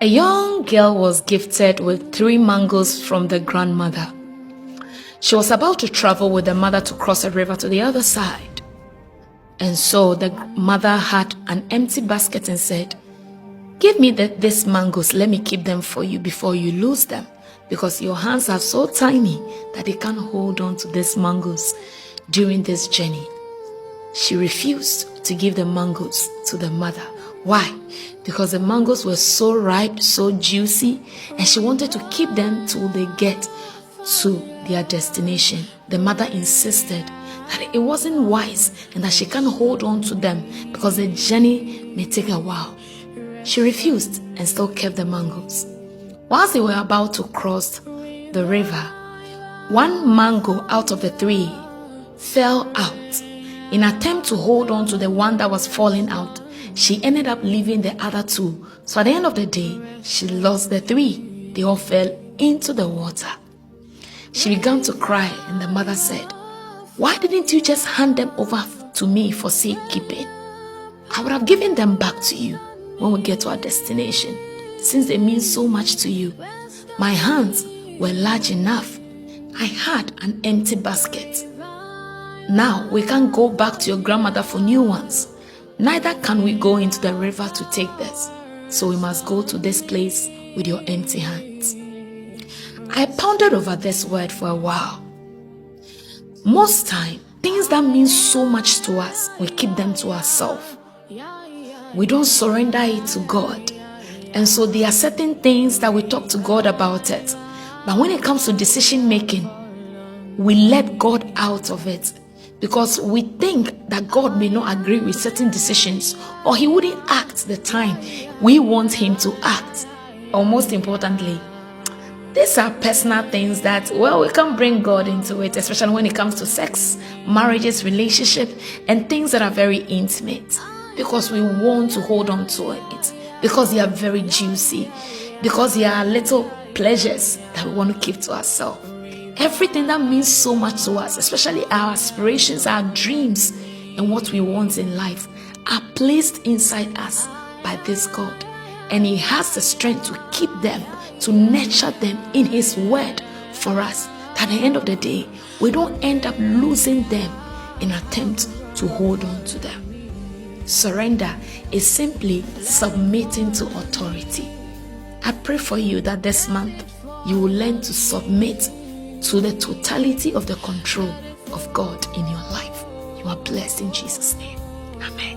A young girl was gifted with 3 mangoes from the grandmother. She was about to travel with the mother to cross a river to the other side. And so the mother had an empty basket and said, "Give me these mangoes, let me keep them for you before you lose them, because your hands are so tiny that they can't hold on to these mangoes during this journey." She refused to give the mangoes to the mother. Why? Because the mangoes were so ripe, so juicy, and she wanted to keep them till they get to their destination. The mother insisted that it wasn't wise and that she can't hold on to them because the journey may take a while. She refused and still kept the mangoes. Whilst they were about to cross the river, 1 mango out of the 3 fell out. In an attempt to hold on to the one that was falling out, she ended up leaving the other 2. So at the end of the day, she lost the 3. They all fell into the water. She began to cry, and the mother said, "Why didn't you just hand them over to me for safekeeping? I would have given them back to you when we get to our destination, since they mean so much to you. My hands were large enough. I had an empty basket. Now we can't go back to your grandmother for new ones. Neither can we go into the river to take this. So we must go to this place with your empty hands." I pondered over this word for a while. Most time, things that mean so much to us, we keep them to ourselves. We don't surrender it to God. And so there are certain things that we talk to God about it. But when it comes to decision making, we let God out of it, because we think that God may not agree with certain decisions, or he wouldn't act the time we want him to act. Or most importantly, these are personal things that, we can't bring God into it, especially when it comes to sex, marriages, relationship, and things that are very intimate, because we want to hold on to it, because they are very juicy, because they are little pleasures that we want to keep to ourselves. Everything that means so much to us, especially our aspirations, our dreams, and what we want in life, are placed inside us by this God. And he has the strength to keep them, to nurture them in his word for us. At the end of the day, we don't end up losing them in attempt to hold on to them. Surrender is simply submitting to authority. I pray for you that this month you will learn to submit to the totality of the control of God in your life. You are blessed in Jesus' name. Amen.